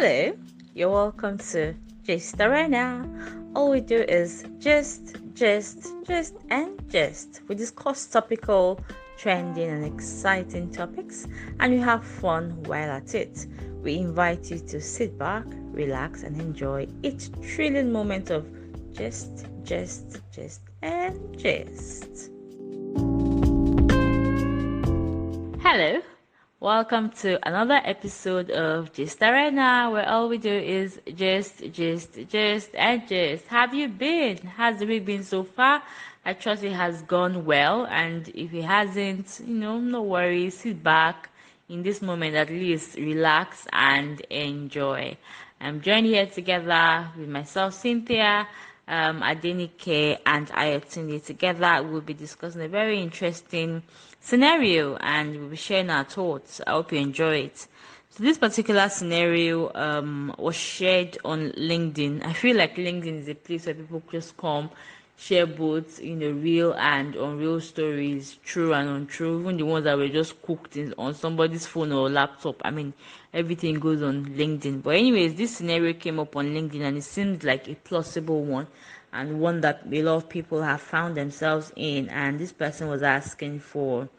Hello, you're welcome to Gist Arena. All we do is gist, and gist. We discuss topical, trending, and exciting topics, and we have fun while at it. We invite you to sit back, relax, and enjoy each thrilling moment of gist, and gist. Hello. Welcome to another episode of Gist Arena, where all we do is gist, and gist. Have you been? Has the week been so far? I trust it has gone well, and if it hasn't, no worries. Sit back in this moment, at least relax and enjoy. I'm joined here together with myself, Cynthia, Adenike, and Ayotinde. Together, we'll be discussing a very interesting scenario and we'll be sharing our thoughts. I hope you enjoy it. So this particular scenario was shared on LinkedIn. I feel like LinkedIn is a place where people just come, share both, real and unreal stories, true and untrue, even the ones that were just cooked on somebody's phone or laptop. I mean, everything goes on LinkedIn. But anyways, this scenario came up on LinkedIn and it seemed like a plausible one and one that a lot of people have found themselves in. And this person was asking for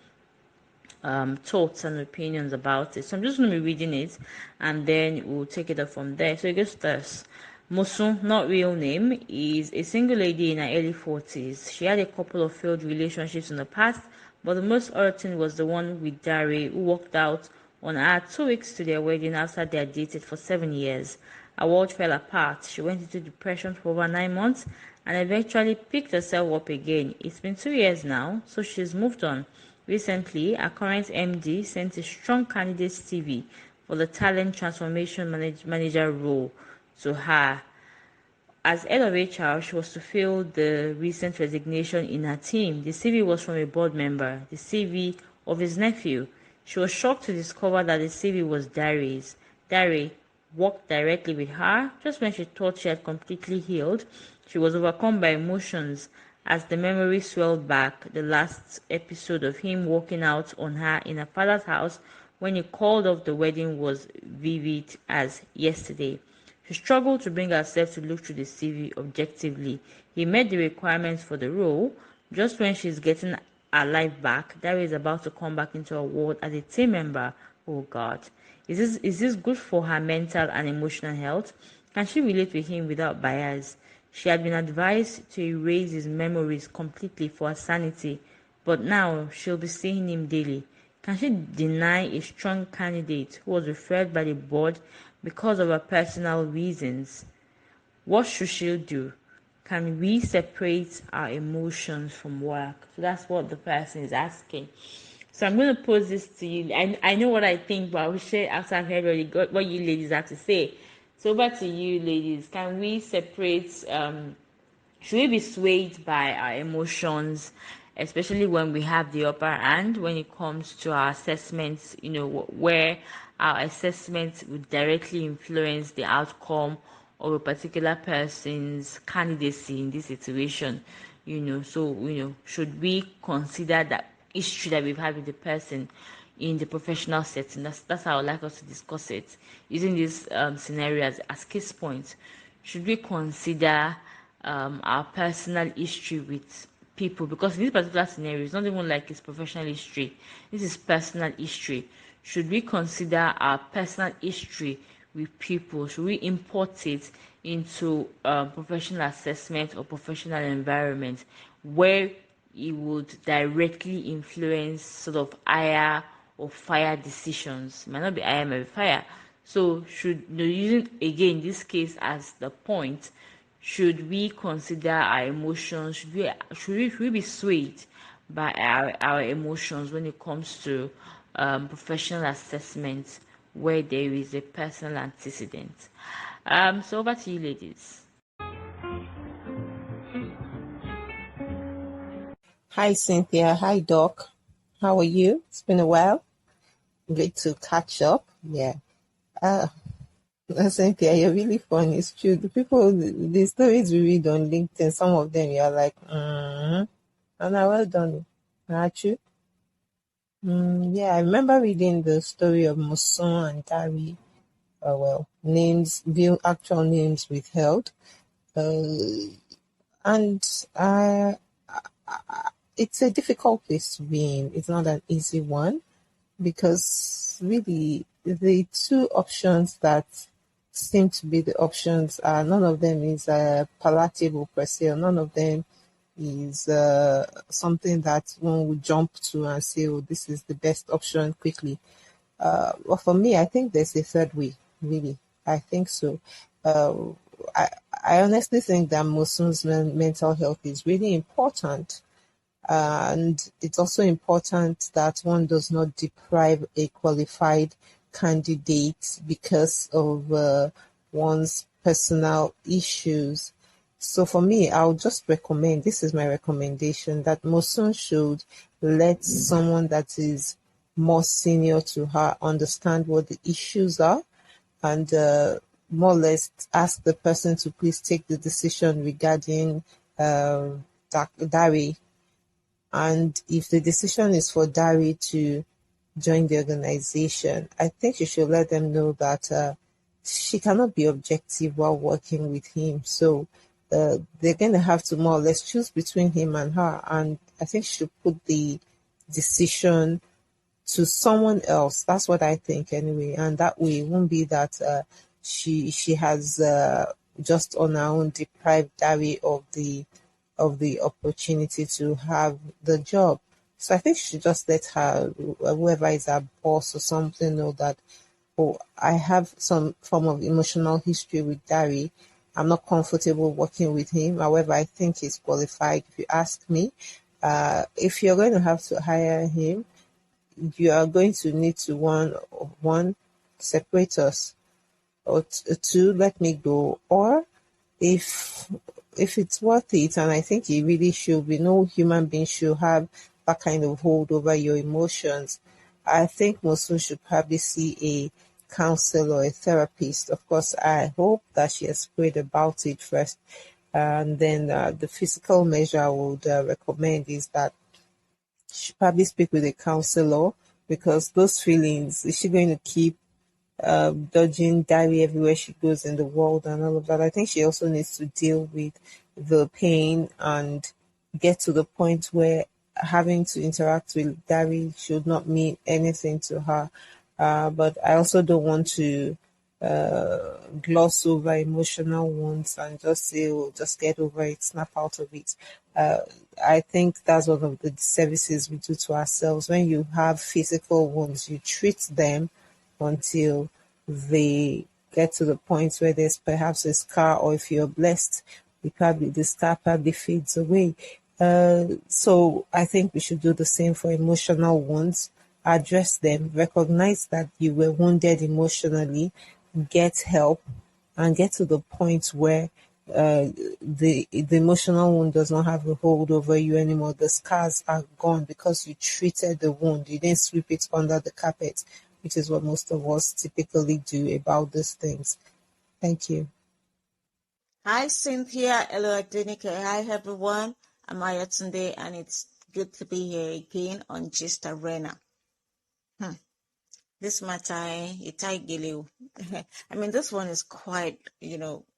thoughts and opinions about it. So I'm just going to be reading it and then we'll take it up from there. So it goes thus. Mosun, not real name, is a single lady in her early 40s. She had a couple of failed relationships in the past, but the most hurting was the one with Dari, who walked out on her 2 weeks to their wedding after they had dated for 7 years. Her world fell apart. She went into depression for over 9 months and eventually picked herself up again. It's been 2 years now, so she's moved on. Recently, our current MD sent a strong candidate CV for the talent transformation manager role to her. As head of HR, she was to fill the recent resignation in her team. The CV was from a board member, the CV of his nephew. She was shocked to discover that the CV was Dari's. Dari worked directly with her. Just when she thought she had completely healed, she was overcome by emotions as the memory swelled back. The last episode of him walking out on her in her father's house when he called off the wedding was vivid as yesterday. She struggled to bring herself to look through the CV objectively. He met the requirements for the role. Just when she's getting her life back, Dari is about to come back into her world as a team member. Oh God. Is this good for her mental and emotional health? Can she relate with him without bias? She had been advised to erase his memories completely for her sanity, but now she'll be seeing him daily. Can she deny a strong candidate who was referred by the board because of her personal reasons? What should she do? Can we separate our emotions from work? So that's what the person is asking. So I'm going to pose this to you. I know what I think, but I will share after I've heard what you ladies have to say. So over to you, ladies. Can we separate? Should we be swayed by our emotions, especially when we have the upper hand when it comes to our assessments? Where our assessments would directly influence the outcome of a particular person's candidacy in this situation. Should we consider that history that we've had with the person in the professional setting? That's how I would like us to discuss it, using this scenario as case points. Should we consider our personal history with people? Because in this particular scenario, it's not even like it's professional history. This is personal history. Should we consider our personal history with people? Should we import it into professional assessment or professional environment where it would directly influence sort of hire or fire decisions? It might not be hire, might be fire. So using again this case as the point, should we consider our emotions? Should we be swayed by our emotions when it comes to professional assessments where there is a personal antecedent? So over to you, ladies. Hi, Cynthia. Hi, Doc. How are you? It's been a while. Great to catch up. Yeah. Cynthia, you're really fun. It's true. The stories we read on LinkedIn, some of them you're like, and I well done. Aren't you? Yeah, I remember reading the story of Mosun and Dari. names, view actual names withheld. Uh, and it's a difficult place to be in. It's not an easy one because really the two options that seem to be the options are none of them is palatable per se. Or none of them is something that one would jump to and say, "Oh, this is the best option quickly." Well, for me, I think there's a third way. Really, I think so. Uh, I I honestly think that Mosun's mental health is really important, and it's also important that one does not deprive a qualified candidate because of one's personal issues. So for me, I'll just recommend, this is my recommendation, that Mosun should let someone that is more senior to her understand what the issues are, and more or less ask the person to please take the decision regarding Dari. And if the decision is for Dari to join the organization, I think you should let them know that she cannot be objective while working with him. So they're going to have to more or less choose between him and her. And I think she should put the decision to someone else. That's what I think anyway. And that way it won't be that she has just on her own deprived Dari of the opportunity to have the job. So I think she should just let her, whoever is her boss or something, know that, oh, I have some form of emotional history with Dari. I'm not comfortable working with him. However, I think he's qualified, if you ask me. If you're going to have to hire him, you are going to need to one separate us, or two, let me go, or if it's worth it, and I think it really should be, no human being should have that kind of hold over your emotions. I think Mosun should probably see a counselor or a therapist. Of course, I hope that she has prayed about it first. And then the physical measure I would recommend is that she should probably speak with a counselor, because those feelings, is she going to keep dodging Dari everywhere she goes in the world and all of that? I think she also needs to deal with the pain and get to the point where having to interact with Dari should not mean anything to her. But I also don't want to gloss over emotional wounds and just say, oh, just get over it, snap out of it. Uh, I think that's one of the services we do to ourselves. When you have physical wounds, you treat them until they get to the point where there's perhaps a scar, or if you're blessed, the scar probably fades away. So I think we should do the same for emotional wounds. Address them, recognize that you were wounded emotionally, get help, and get to the point where the emotional wound does not have a hold over you anymore. The scars are gone because you treated the wound. You didn't sweep it under the carpet, which is what most of us typically do about these things. Thank you. Hi, Cynthia. Hello, Adenike. Hi, everyone. I'm Ayatunde, and it's good to be here again on Gist Arena. This matter, Itaigiliu. I mean, this one is quite,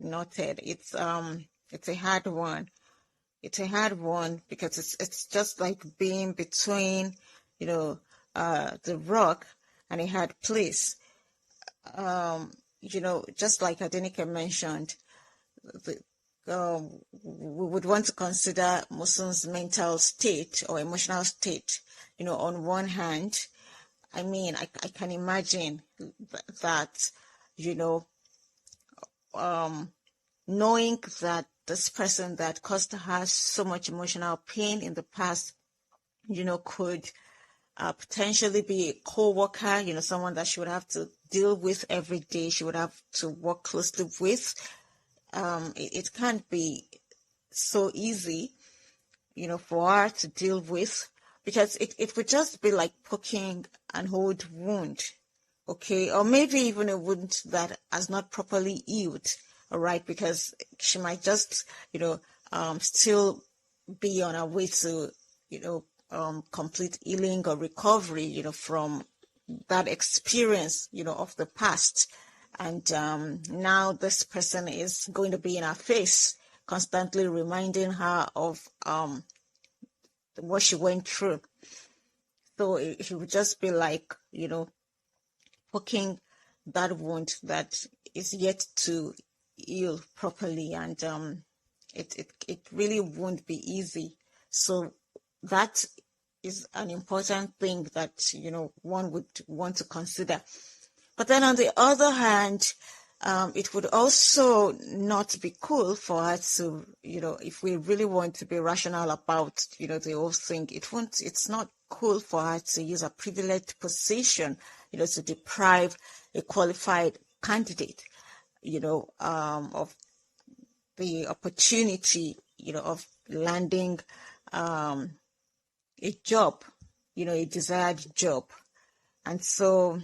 noted. It's a hard one. It's a hard one because it's just like being between, the rock and a hard place. Just like Adenike mentioned, we would want to consider Mosun's mental state or emotional state. On one hand, I mean, I can imagine that, knowing that this person that caused her so much emotional pain in the past, could potentially be a co-worker, someone that she would have to deal with every day, she would have to work closely with. It can't be so easy, for her to deal with, because it would just be like poking an old wound, okay? Or maybe even a wound that has not properly healed, all right? Because she might just, still be on her way to, complete healing or recovery, from that experience, of the past. And now this person is going to be in her face, constantly reminding her of what she went through. So it would just be like, poking that wound that is yet to heal properly, and it really won't be easy. So that is an important thing that one would want to consider. But then on the other hand, it would also not be cool for her to, if we really want to be rational about, the whole thing, it's not cool for her to use a privileged position, to deprive a qualified candidate, of the opportunity, of landing a job, a desired job. And so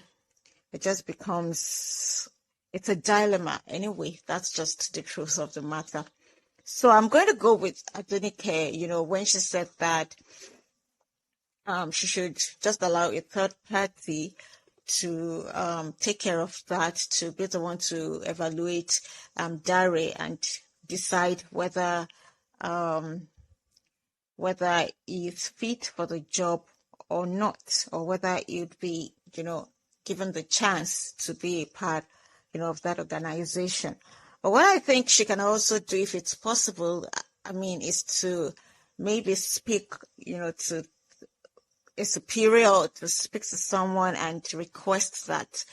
it just becomes, it's a dilemma. Anyway, that's just the truth of the matter. So I'm going to go with Adenike, when she said that she should just allow a third party to take care of that, to be the one to evaluate Dare and decide whether he's fit for the job or not, or whether he'd be, given the chance to be a part, of that organization. But what I think she can also do, if it's possible, is to maybe speak, to a superior, to speak to someone and to request that.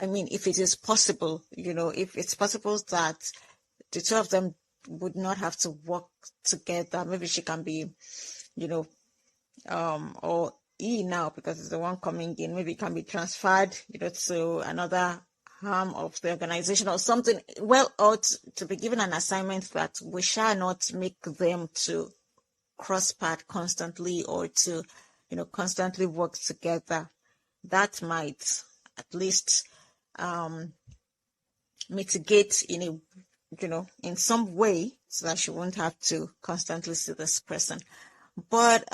If it is possible, if it's possible that the two of them would not have to work together, maybe she can be, or he now, because it's the one coming in, maybe it can be transferred, to another arm of the organization or something. Well, or to be given an assignment that we shall not make them to cross path constantly, or to, constantly work together. That might at least mitigate in some way, so that she won't have to constantly see this person. But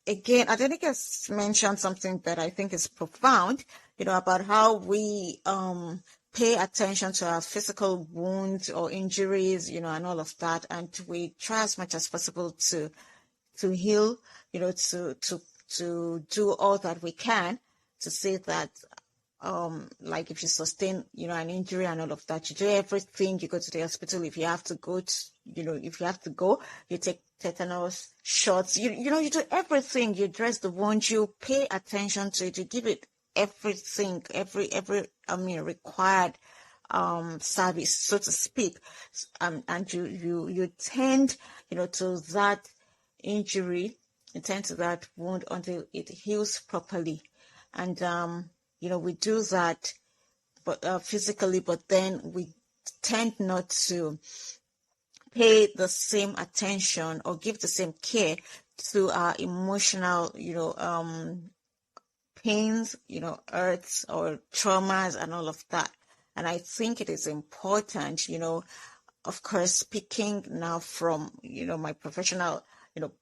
again, I think it's mentioned something that I think is profound, about how we pay attention to our physical wounds or injuries, and all of that, and we try as much as possible to heal, to do all that we can to say that, like if you sustain, an injury and all of that, you do everything. You go to the hospital if you have to go. You take tetanus shots. You do everything. You dress the wound. You pay attention to it. You give it everything, every required service, so to speak. And you tend, to that injury, you tend to that wound until it heals properly. And we do that, but physically, but then we tend not to pay the same attention or give the same care to our emotional, pains, hurts or traumas and all of that. And I think it is important, of course, speaking now from, my professional,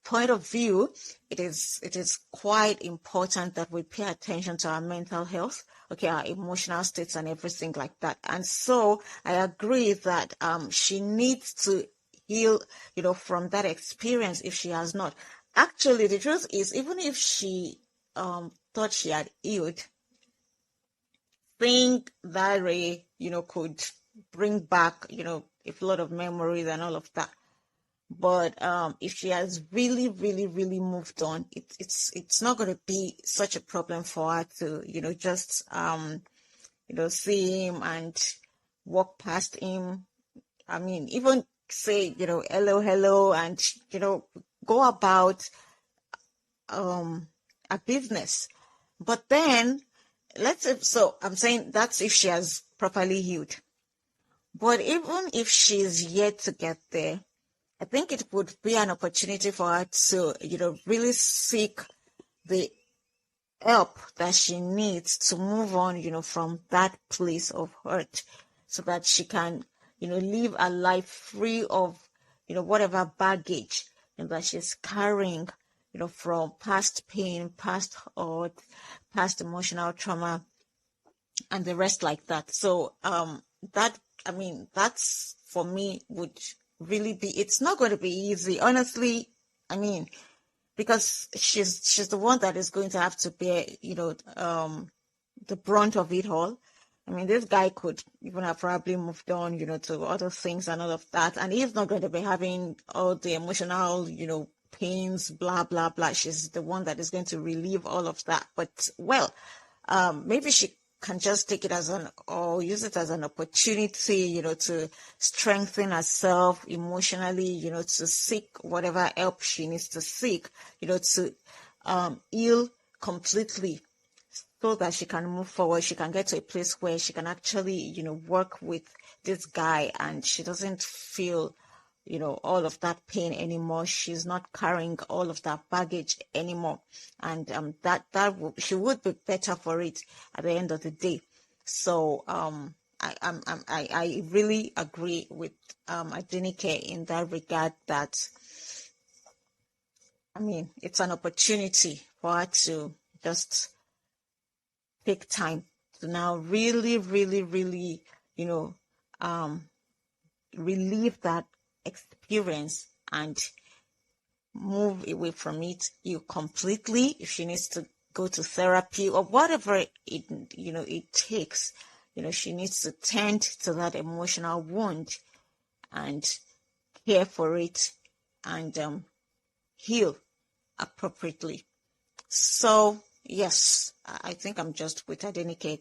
point of view, it is quite important that we pay attention to our mental health, our emotional states and everything like that. And so I agree that she needs to heal, from that experience if she has not. Actually, the truth is, even if she thought she had healed, think that Ray, could bring back, a lot of memories and all of that. But if she has really, really, really moved on, it's not going to be such a problem for her to, just see him and walk past him. Even say, hello, and go about a business. But then I'm saying that's if she has properly healed. But even if she's yet to get there, I think it would be an opportunity for her to, really seek the help that she needs to move on, from that place of hurt, so that she can, live a life free of, whatever baggage that she's carrying, from past pain, past hurt, past emotional trauma, and the rest like that. So that's for me would really be, it's not going to be easy, honestly. Because she's the one that is going to have to bear, the brunt of it all. This guy could even have probably moved on, to other things and all of that. And he's not going to be having all the emotional, pains, blah, blah, blah. She's the one that is going to relieve all of that. But, well, maybe she can just take it or use it as an opportunity, to strengthen herself emotionally, to seek whatever help she needs to seek, to heal completely, so that she can move forward. She can get to a place where she can actually, work with this guy, and she doesn't feel, all of that pain anymore. She's not carrying all of that baggage anymore. And she would be better for it at the end of the day. So I really agree with Adenike in that regard, that it's an opportunity for her to just take time to now really, really, really, relieve that experience and move away from it, completely. If she needs to go to therapy or whatever it takes, she needs to tend to that emotional wound and care for it and heal appropriately. So yes, I think I'm just with Adenike.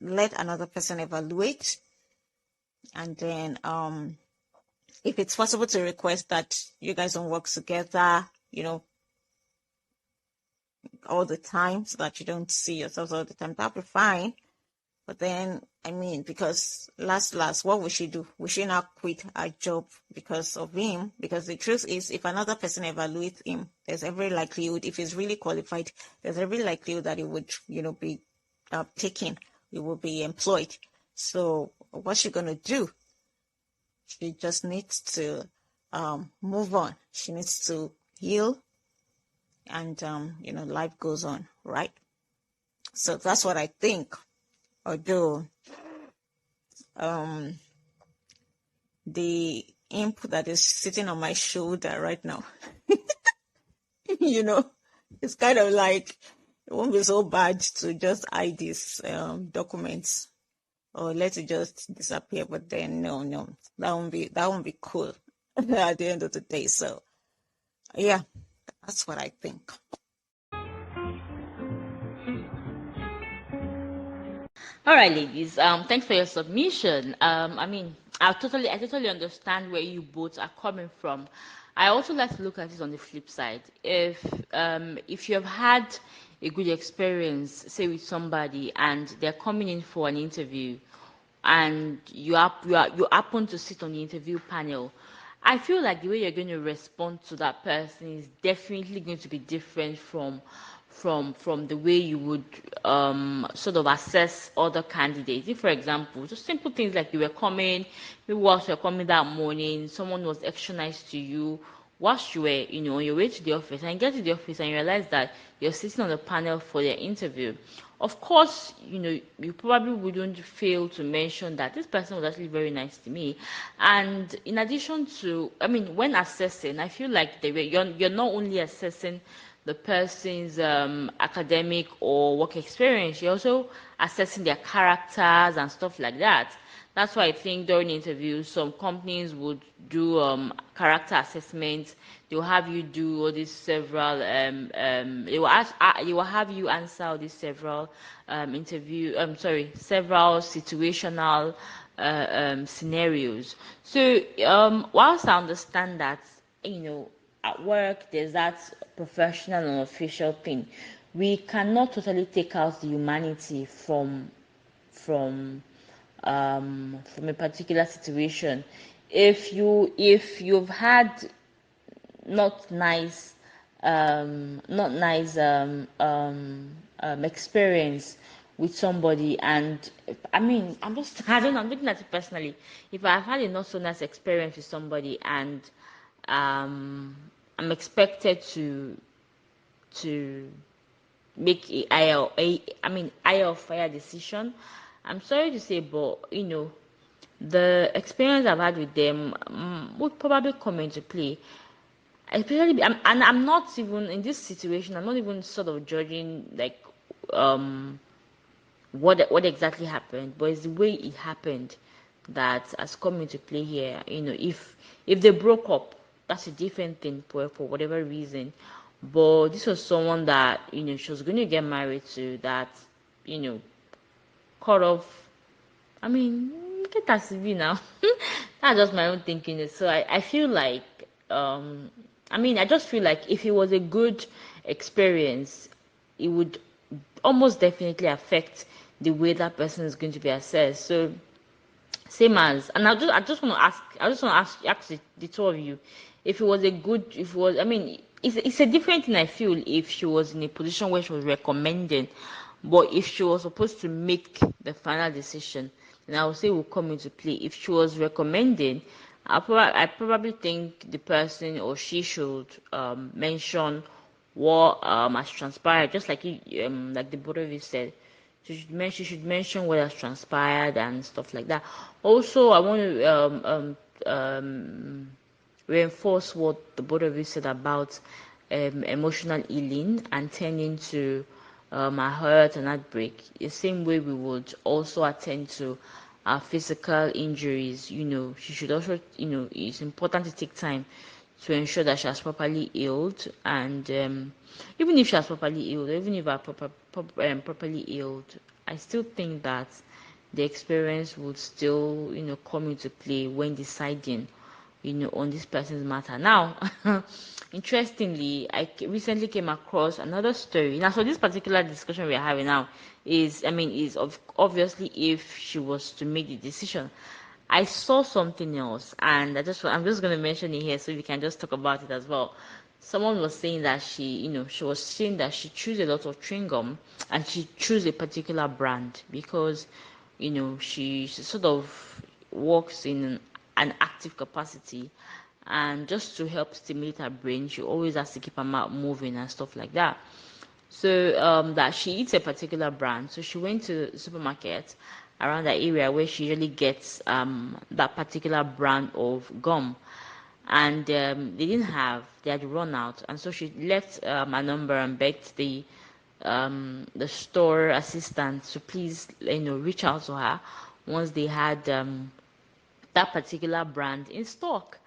Let another person evaluate, and then if it's possible to request that you guys don't work together, all the time, so that you don't see yourselves all the time, that'll be fine. But then, because last, what will she do? Will she now quit her job because of him? Because the truth is, if another person evaluates him, there's every likelihood, if he's really qualified, there's every likelihood that he would, be taken, he will be employed. So what's she going to do? She just needs to move on. She needs to heal, and, life goes on, right? So that's what I think. Although the imp that is sitting on my shoulder right now, it's kind of like, it won't be so bad to just hide these documents or let it just disappear. But then no, that won't be cool at the end of the day. So yeah, that's what I think. All right, ladies. Thanks for your submission. I totally understand where you both are coming from. I also like to look at it on the flip side. If you have had a good experience, say with somebody, and they're coming in for an interview, and you happen to sit on the interview panel, I feel like the way you're going to respond to that person is definitely going to be different from the way you would sort of assess other candidates. If, for example, just simple things like you were coming, maybe whilst you were coming that morning, someone was extra nice to you whilst you were, on your way to the office, and you get to the office and you realize that you're sitting on the panel for their interview. Of course, you probably wouldn't fail to mention that this person was actually very nice to me. And in addition to, when assessing, I feel like you're not only assessing the person's academic or work experience, you're also assessing their characters and stuff like that. That's why I think during interviews, some companies would do character assessments. They will have you do all these several. They will have you answer all these several several situational scenarios. So whilst I understand that, at work there's that professional and official thing, we cannot totally take out the humanity from from a particular situation. If you've had not nice experience with somebody, and I don't know, I'm looking at it personally. If I've had a not so nice experience with somebody, and I'm expected to make a higher or fire decision, I'm sorry to say, but the experience I've had with them would probably come into play. Especially, and I'm not even in this situation. I'm not even sort of judging like um what exactly happened, but it's the way it happened that has come into play here. If they broke up, that's a different thing for whatever reason. But this was someone that she was going to get married to, that you know cut off. I mean, get that CV now. That's just my own thinking. So I feel like, I just feel like if it was a good experience, it would almost definitely affect the way that person is going to be assessed. So same as, and I just want to ask the two of you, if it was a good, if it was, it's a different thing. I feel if she was in a position where she was recommending, but if she was supposed to make the final decision, then I would say it will come into play. If she was recommending, I probably think the person or she should mention what has transpired, just like like the both of you said. She should mention what has transpired and stuff like that. Also, I want to reinforce what the both of you said about emotional healing and turning to a hurt and heartbreak. The same way we would also attend to our physical injuries. She should also, it's important to take time to ensure that she has properly healed, and even if she has properly healed, or even if I properly healed, I still think that the experience would still come into play when deciding on this person's matter. Now, interestingly, recently came across another story. Now, so this particular discussion we are having now is obviously if she was to make the decision. I saw something else, and I'm just going to mention it here so we can just talk about it as well. Someone was saying that she was saying that she chews a lot of chewing gum, and she chews a particular brand because she sort of works in an active capacity, and just to help stimulate her brain, she always has to keep her mouth moving and stuff like that. So that she eats a particular brand. So she went to the supermarket around that area where she usually gets that particular brand of gum, and they had run out, and so she left a number and begged the store assistant to please reach out to her once they had that particular brand in stock.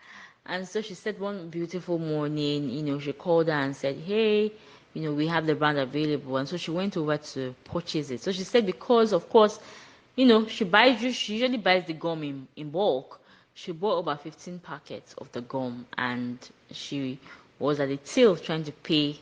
And so she said one beautiful morning, she called her and said, hey, we have the brand available. And so she went over to purchase it. So she said, because of course, she usually buys the gum in bulk. She bought about 15 packets of the gum, and she was at the till trying to pay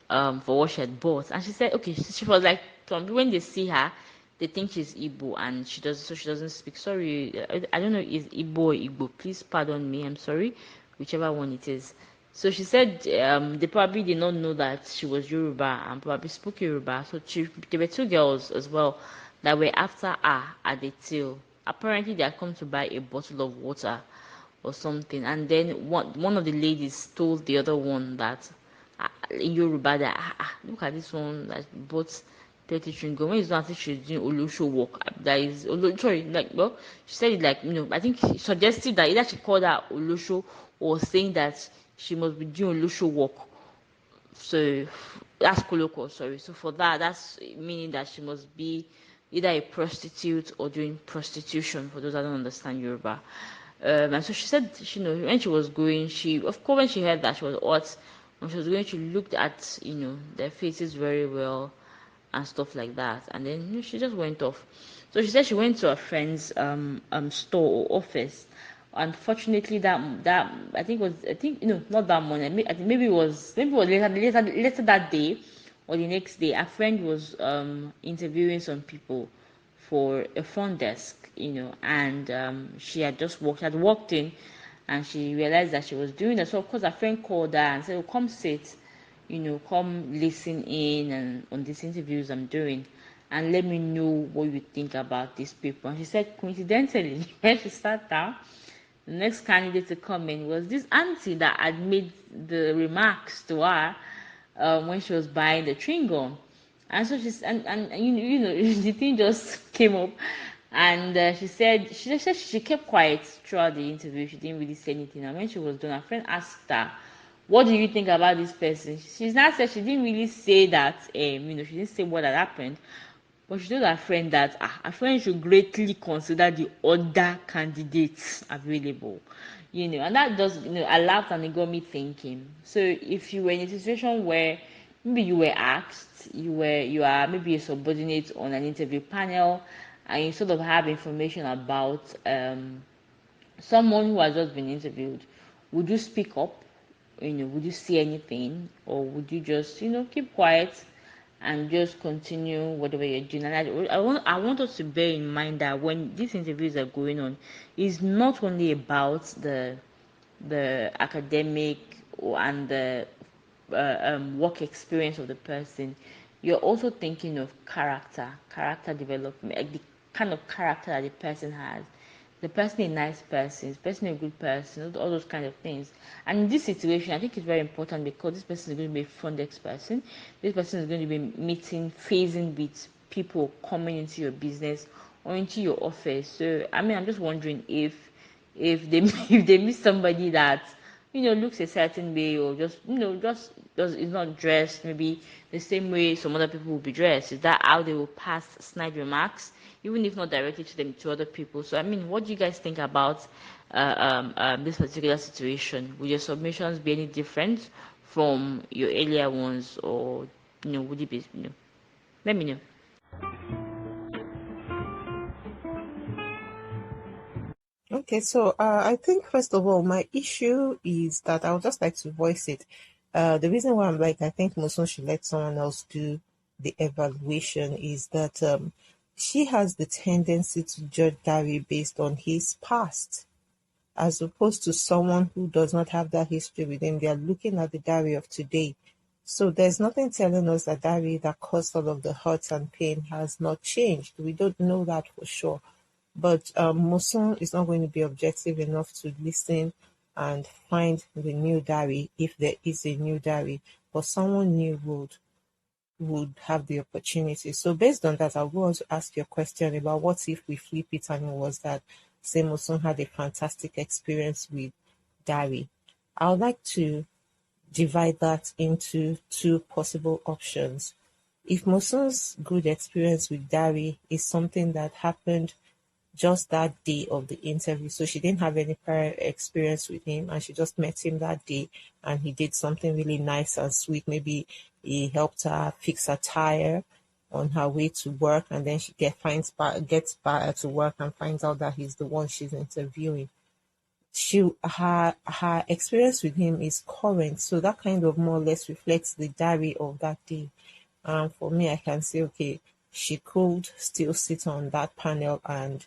for what she had bought. And she said, okay, she was like, when they see her, they think she's Igbo, and she doesn't speak. Sorry, I don't know if it's Igbo or Igbo. Please pardon me. I'm sorry, whichever one it is. So she said they probably did not know that she was Yoruba and probably spoke Yoruba. So there were two girls as well that were after her at the till. Apparently, they had come to buy a bottle of water or something, and then one of the ladies told the other one that in Yoruba that look at this one that bought 30 chewing gum. When it's not as if she's doing Olusho work, that is sorry, like, well, she said it like, I think she suggested that either she called her Olusho or saying that she must be doing Olusho work. So that's colloquial, sorry. So for that, that's meaning that she must be either a prostitute or doing prostitution, for those that don't understand Yoruba. And so she said, when she was going, of course, when she heard that she was hot, when she was going, she looked at, their faces very well and stuff like that. And then she just went off. So she said she went to a friend's store or office. Unfortunately, that I think not that morning. I think maybe it was later that day or the next day. A friend was interviewing some people for a front desk, and she had walked in, and she realized that she was doing that. So of course, her friend called her and said, "Oh, come sit, come listen in and on these interviews I'm doing, and let me know what you think about these people." And she said, coincidentally, when she sat down, the next candidate to come in was this auntie that had made the remarks to her when she was buying the chewing gum. And so and you know the thing just came up, and she just said she kept quiet throughout the interview. She didn't really say anything. And when she was done, her friend asked her, "What do you think about this person?" She's not said she didn't really say that. She didn't say what had happened, but she told her friend that her friend should greatly consider the other candidates available. And that just I laughed and it got me thinking. So if you were in a situation where maybe you were asked, you are maybe a subordinate on an interview panel, and you sort of have information about someone who has just been interviewed, would you speak up? Would you say anything, or would you just keep quiet and just continue whatever you're doing? And I want us to bear in mind that when these interviews are going on, it's not only about the academic and the work experience of the person. You're also thinking of character development, like the kind of character that the person has. The person a nice person, is the person a good person, all those kind of things. And in this situation, I think it's very important because this person is going to be a front desk person. This person is going to be facing with people coming into your business or into your office. So I mean, I'm just wondering if they if they meet somebody that looks a certain way, or just just does is not dressed maybe the same way some other people will be dressed, is that how they will pass snide remarks, even if not directly to them, to other people? So I mean, what do you guys think about this particular situation? Will your submissions be any different from your earlier ones, or would it be let me know. Okay, so I think first of all, my issue is that I would just like to voice it. The reason why I'm like, I think Mosun should let someone else do the evaluation is that she has the tendency to judge Gary based on his past, as opposed to someone who does not have that history with him. They are looking at the Gary of today. So there's nothing telling us that Gary that caused all of the hurt and pain has not changed. We don't know that for sure. But Mosun is not going to be objective enough to listen and find the new diary, if there is a new diary. But someone new would have the opportunity. So based on that, I want to ask you a question about what if we flip it and it was that say Mosun had a fantastic experience with diary. I would like to divide that into two possible options. If Mosun's good experience with Dari is something that happened just that day of the interview. So she didn't have any prior experience with him and she just met him that day and he did something really nice and sweet. Maybe he helped her fix her tire on her way to work and then she gets back to work and finds out that he's the one she's interviewing. Her experience with him is current, so that kind of more or less reflects the diary of that day. For me, I can say, okay, she could still sit on that panel and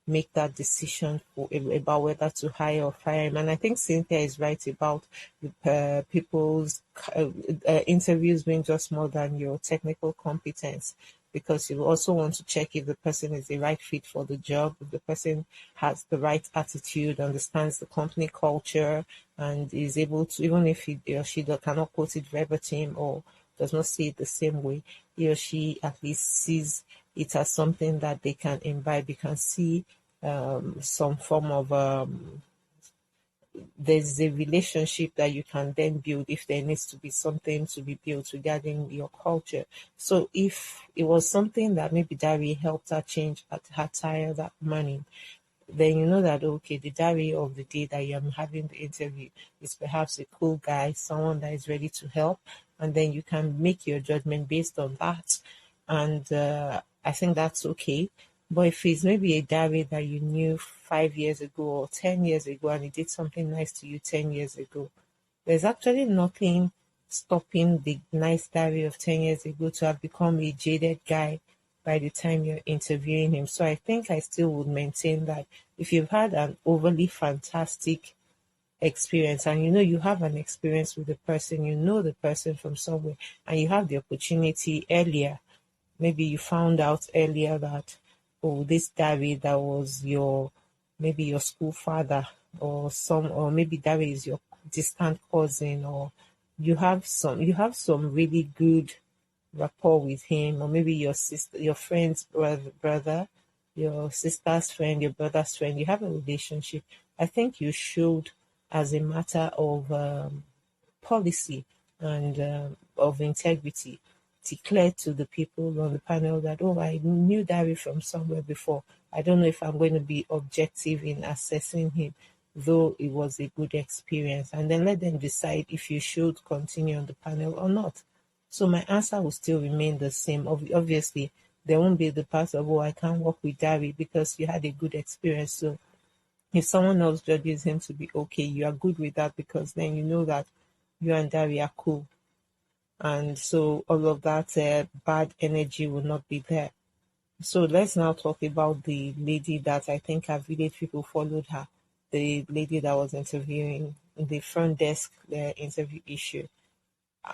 make that decision about whether to hire or fire him. And I think Cynthia is right about people's interviews being just more than your technical competence, because you also want to check if the person is the right fit for the job, if the person has the right attitude, understands the company culture, and is able to, even if he or she cannot quote it verbatim or does not see it the same way, he or she at least sees it as something that they can imbibe. You can see some form of there's a relationship that you can then build if there needs to be something to be built regarding your culture. So if it was something that maybe Dari helped her change at her tire that morning, then you know that okay, the diary of the day that you're having the interview is perhaps a cool guy, someone that is ready to help, and then you can make your judgment based on that. And I think that's okay. But if it's maybe a diary that you knew 5 years ago or 10 years ago and he did something nice to you 10 years ago, there's actually nothing stopping the nice diary of 10 years ago to have become a jaded guy by the time you're interviewing him. So I think I still would maintain that if you've had an overly fantastic experience and you know you have an experience with the person, you know the person from somewhere, and you have the opportunity earlier, maybe you found out earlier that, oh, this Dari that was your, maybe your school father or maybe Dari is your distant cousin, or you have some really good rapport with him, or maybe your sister, your friend's brother, your sister's friend, your brother's friend, you have a relationship, I think you should, as a matter of policy and of integrity, declare to the people on the panel that, oh, I knew Dari from somewhere before. I don't know if I'm going to be objective in assessing him, though it was a good experience. And then let them decide if you should continue on the panel or not. So my answer will still remain the same. Obviously, there won't be the part of, oh, I can't work with Dari because you had a good experience. So if someone else judges him to be okay, you are good with that because then you know that you and Dari are cool. And so all of that bad energy will not be there. So let's now talk about the lady that I think our village people followed her, the lady that was interviewing the front desk interview issue.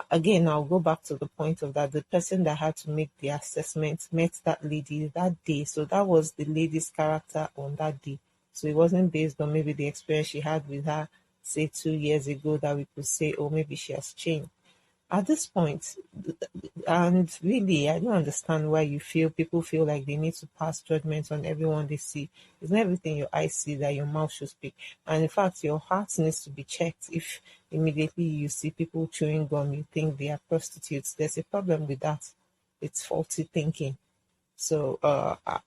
Again, I'll go back to the point of that the person that had to make the assessment met that lady that day. So that was the lady's character on that day. So it wasn't based on maybe the experience she had with her, say 2 years ago, that we could say, oh, maybe she has changed at this point. And really, I don't understand why people feel like they need to pass judgment on everyone they see. It's not everything your eyes see that your mouth should speak. And in fact, your heart needs to be checked. If immediately you see people chewing gum, you think they are prostitutes, there's a problem with that. It's faulty thinking. So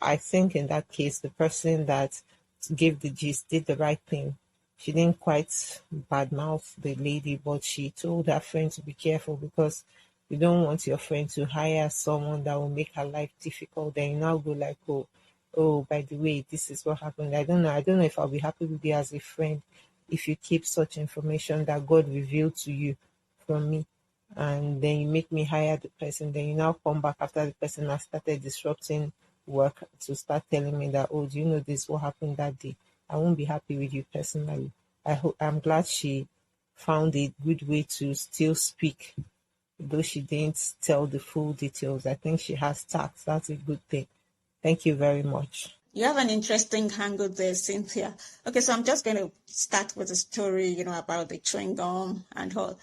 I think in that case, the person that gave the gist did the right thing. She didn't quite badmouth the lady, but she told her friend to be careful because you don't want your friend to hire someone that will make her life difficult. Then you now go like, oh, by the way, this is what happened. I don't know. I don't know if I'll be happy with you as a friend if you keep such information that God revealed to you from me, and then you make me hire the person. Then you now come back after the person has started disrupting work to start telling me that, oh, do you know this? What happened that day? I won't be happy with you personally. I'm glad she found a good way to still speak, though she didn't tell the full details. I think she has tact. That's a good thing. Thank you very much. You have an interesting angle there, Cynthia. Okay, so I'm just going to start with a story, about the chewing gum and all.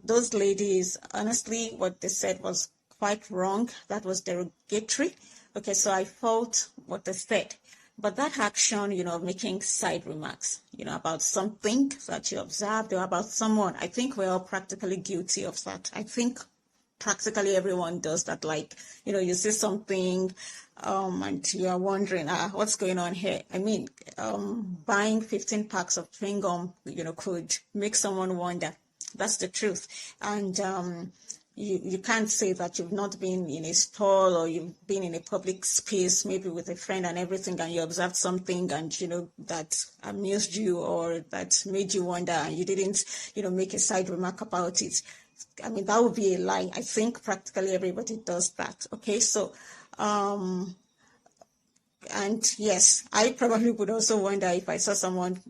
Those ladies, honestly, what they said was quite wrong. That was derogatory. Okay, so I fault what they said. But that action, of making side remarks, about something that you observed or about someone, I think we're all practically guilty of that. I think practically everyone does that. Like, you see something and you are wondering, what's going on here? I mean, buying 15 packs of chewing gum, could make someone wonder. That's the truth. And you can't say that you've not been in a stall or you've been in a public space, maybe with a friend and everything, and you observed something and, that amused you or that made you wonder and you didn't, make a side remark about it. I mean, that would be a lie. I think practically everybody does that. Okay, so, and yes, I probably would also wonder if I saw someone,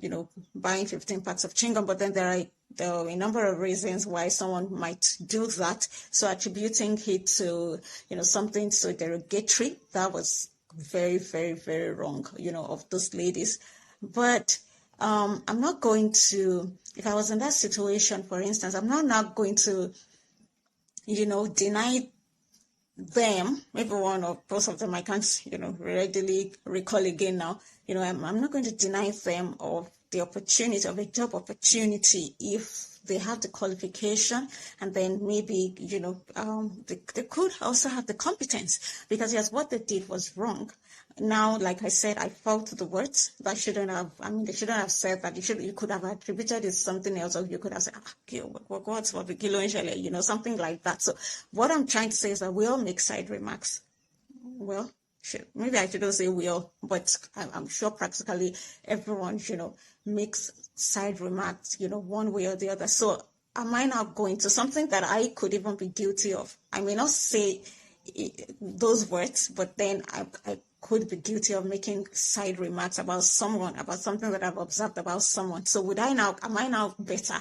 buying 15 packs of chewing gum, but then there are a number of reasons why someone might do that. So attributing it to, something so derogatory, that was very, very, very wrong, of those ladies. But I'm not going to, if I was in that situation, for instance, I'm not going to, deny them, maybe one or both of them, I can't, readily recall again now. I'm not going to deny them of the opportunity, of a job opportunity, if they have the qualification, and then maybe, they could also have the competence, because yes, what they did was wrong. Now, like I said, I fault the words. That shouldn't have, they shouldn't have said that. You could have attributed it to something else, or you could have said, what's for the kilo, something like that. So what I'm trying to say is that we all make side remarks. Well, maybe I shouldn't say we all, but I'm sure practically everyone, makes side remarks, one way or the other. So am I now going to something that I could even be guilty of? I may not say those words, but then I could be guilty of making side remarks about someone, about something that I've observed about someone. So am I now better?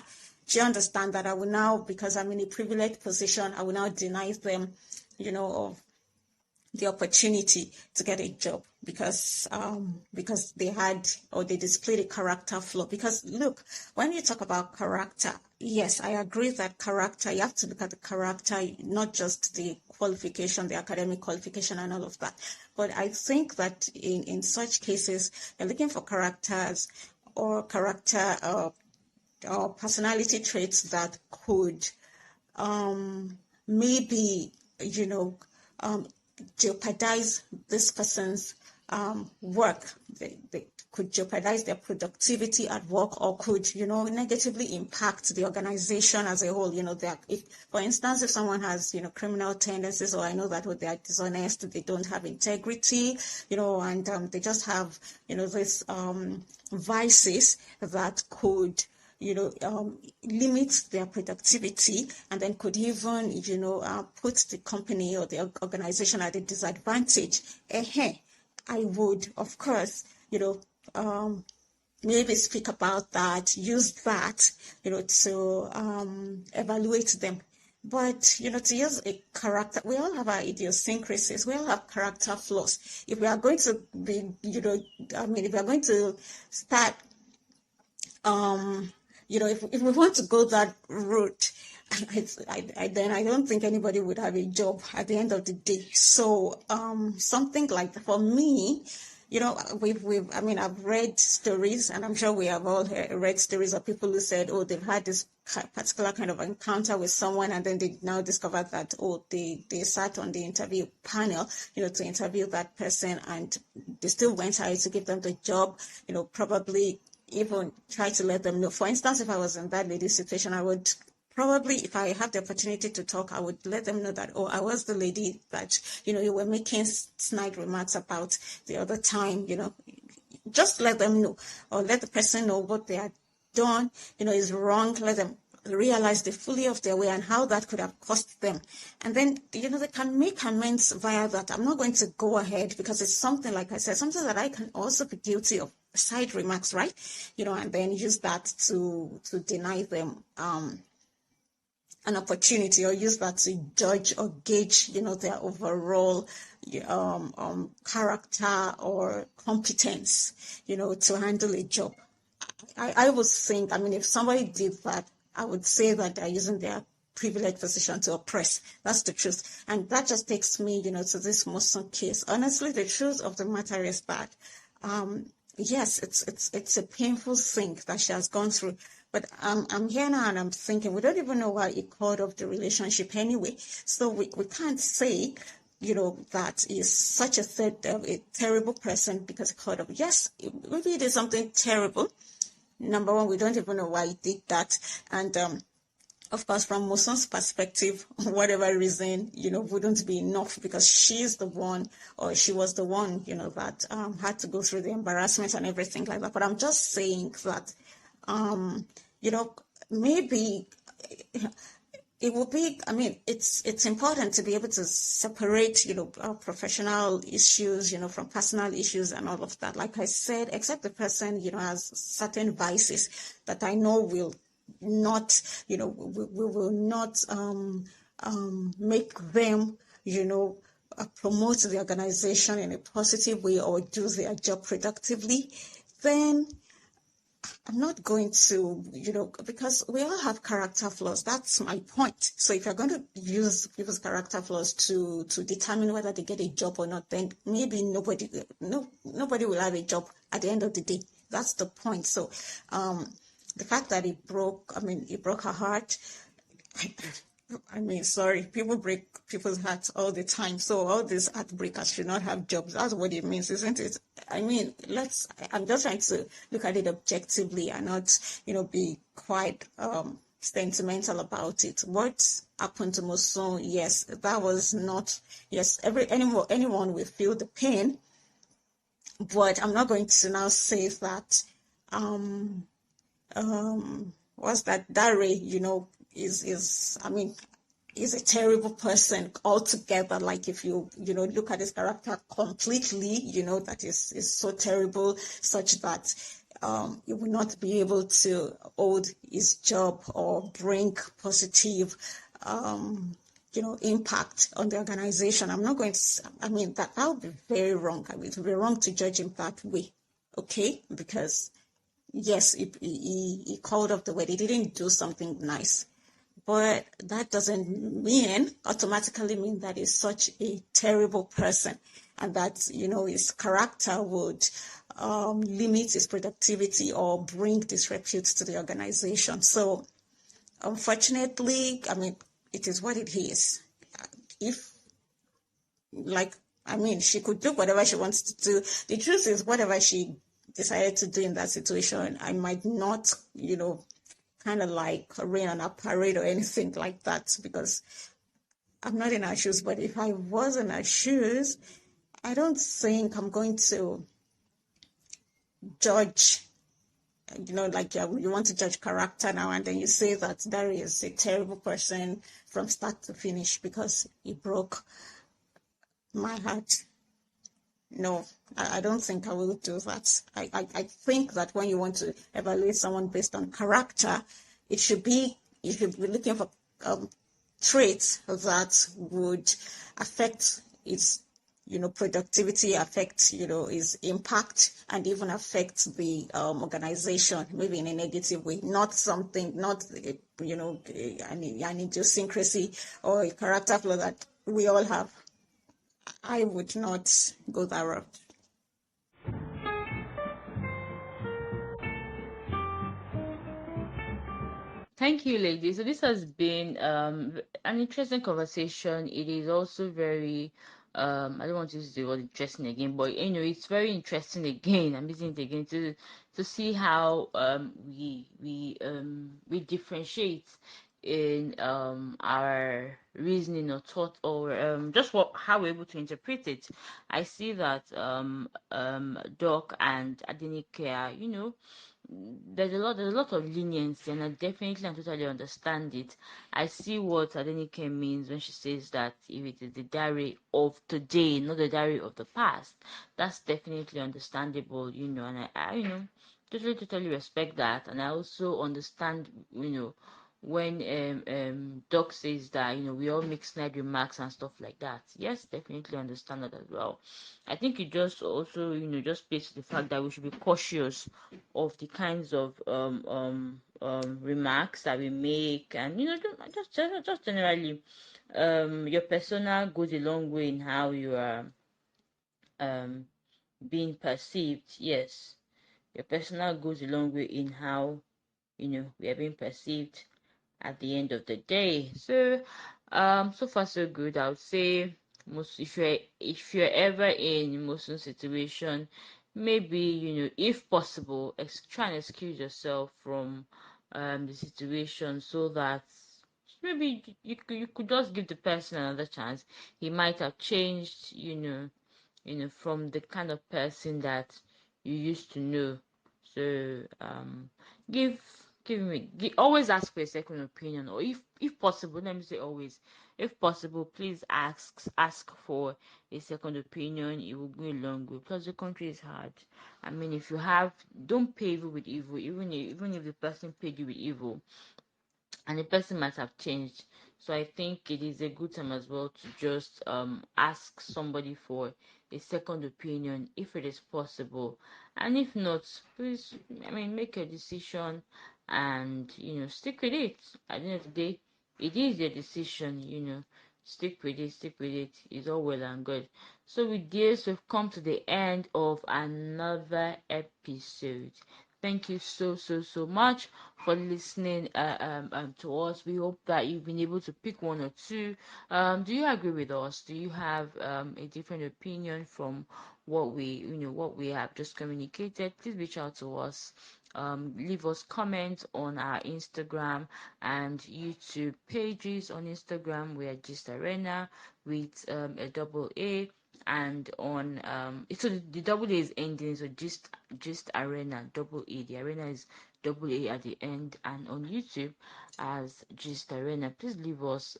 Do you understand that I will now, because I'm in a privileged position, I will now deny them, of the opportunity to get a job because they had or they displayed a character flaw. Because look, when you talk about character, yes, I agree that character, you have to look at the character, not just the qualification, the academic qualification and all of that. But I think that in such cases, you're looking for characters or or personality traits that could maybe, jeopardize this person's work. They could jeopardize their productivity at work, or could, negatively impact the organization as a whole. If, for instance, if someone has, criminal tendencies, or I know that they are dishonest, they don't have integrity, and they just have, this vices that could limit their productivity, and then could even, put the company or the organization at a disadvantage. I would, of course, maybe speak about that, use that, to evaluate them. But, to use a character, we all have our idiosyncrasies, we all have character flaws. If we are going to be, if we are going to start, if we want to go that route, then I don't think anybody would have a job at the end of the day. So something like that, for me, I've read stories, and I'm sure we have all read stories of people who said, oh, they've had this particular kind of encounter with someone, and then they now discovered that, oh, they sat on the interview panel, to interview that person, and they still went ahead to give them the job, probably even try to let them know. For instance, if I was in that lady's situation, I would probably, if I have the opportunity to talk, I would let them know that, oh, I was the lady that, you were making snide remarks about the other time, just let them know, or let the person know what they had done, is wrong. Let them realize the folly of their way and how that could have cost them. And then, they can make amends via that. I'm not going to go ahead because it's something, like I said, something that I can also be guilty of, side remarks, right? And then use that to deny them an opportunity, or use that to judge or gauge, their overall character or competence, to handle a job. I would think, if somebody did that, I would say that they're using their privileged position to oppress. That's the truth. And that just takes me, to this Mosun case. Honestly, the truth of the matter is that, yes, it's a painful thing that she has gone through. But I'm here now and I'm thinking, we don't even know why it called off the relationship anyway. So we can't say, that is such a terrible person because it called off. Yes, maybe it is something terrible. Number one, we don't even know why he did that. And of course, from Mosun's perspective, whatever reason, wouldn't be enough, because she's the one, or she was the one, that had to go through the embarrassment and everything like that. But I'm just saying that, maybe it will be, it's important to be able to separate, professional issues, from personal issues and all of that. Like I said, except the person, has certain vices that I know will not, we will not make them, promote the organization in a positive way or do their job productively, then I'm not going to, because we all have character flaws. That's my point. So if you're going to use people's character flaws to determine whether they get a job or not, then maybe nobody will have a job at the end of the day. That's the point. So, the fact that it broke her heart. Sorry, people break people's hearts all the time. So all these heartbreakers should not have jobs. That's what it means, isn't it? I'm just trying to look at it objectively and not, be quite sentimental about it. What happened to Mosun? Yes, that was not, yes, anyone will feel the pain, but I'm not going to now say that, what's that, Dare, is a terrible person altogether. Like if you, look at his character completely, that is so terrible, such that he will not be able to hold his job or bring positive, impact on the organization. I'm not going to, I mean, that would be very wrong. I mean, it would be wrong to judge him that way. Okay? Because yes, he called off the wedding. He didn't do something nice. But that doesn't automatically mean that he's such a terrible person and that, his character would limit his productivity or bring disrepute to the organization. So unfortunately, I mean, it is what it is. If, she could do whatever she wants to do. The truth is, whatever she decided to do in that situation, I might not, kind of like rain on a parade or anything like that, because I'm not in her shoes. But if I was in her shoes, I don't think I'm going to judge, like you want to judge character now, and then you say that Dari is a terrible person from start to finish because he broke my heart. No, I don't think I will do that. I think that when you want to evaluate someone based on character, you should be looking for traits that would affect its productivity, affect his impact, and even affect the organization, maybe in a negative way, not an idiosyncrasy or a character flaw that we all have. I would not go that route. Thank you, ladies. So this has been an interesting conversation. It is also very I don't want to use the word interesting again, but it's very interesting again. I'm using it again to see how we differentiate in our reasoning or thought, or just how we're able to interpret it. I see that Doc and Adenike are, there's a lot of leniency, and I definitely and totally understand it. I see what Adenike means when she says that if it is the diary of today, not the diary of the past, that's definitely understandable, and I totally respect that. And I also understand, when Doc says that, we all make snide remarks and stuff like that. Yes, definitely understand that as well. I think it just also, just speaks to the fact that we should be cautious of the kinds of remarks that we make, and just generally, your persona goes a long way in how you are um being perceived. Yes, your persona goes a long way in how we are being perceived at the end of the day. So, so far so good. I would say, most if you're ever in Mosun's situation, maybe if possible, try and excuse yourself from the situation, so that maybe you could just give the person another chance. He might have changed, from the kind of person that you used to know. So give always ask for a second opinion, or if possible, let me say always, if possible, please ask for a second opinion. It will go a long way, because the country is hard. I mean, if you have, don't pay evil with evil, even if the person paid you with evil, and the person might have changed. So I think it is a good time as well to just ask somebody for a second opinion if it is possible. And if not, please, I mean, make a decision, and stick with it. At the end of the day, it is your decision. Stick with it. It's all well and good. So with this, we've come to the end of another episode. Thank you so much for listening to us. We hope that you've been able to pick one or two. Do you agree with us? Do you have a different opinion from what we have just communicated? Please reach out to us. Leave us comments on our Instagram and YouTube pages. On Instagram, we are Gist Arena with a double A, and on so the double A is ending, so just Arena double A. The Arena is double A at the end. And on YouTube as Gist Arena. Please leave us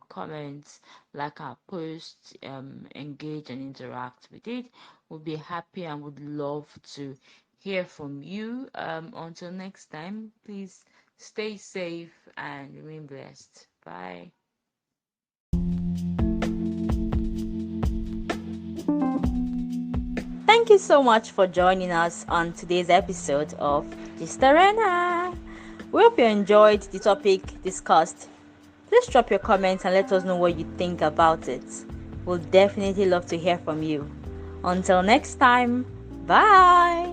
comments, like our posts, engage and interact with it. We'll be happy and would love to hear from you. Until next time, please stay safe and remain blessed. Bye. Thank you so much for joining us on today's episode of Arena. We hope you enjoyed the topic discussed. Please drop your comments and let us know what you think about it. We'll definitely love to hear from you. Until next time, bye!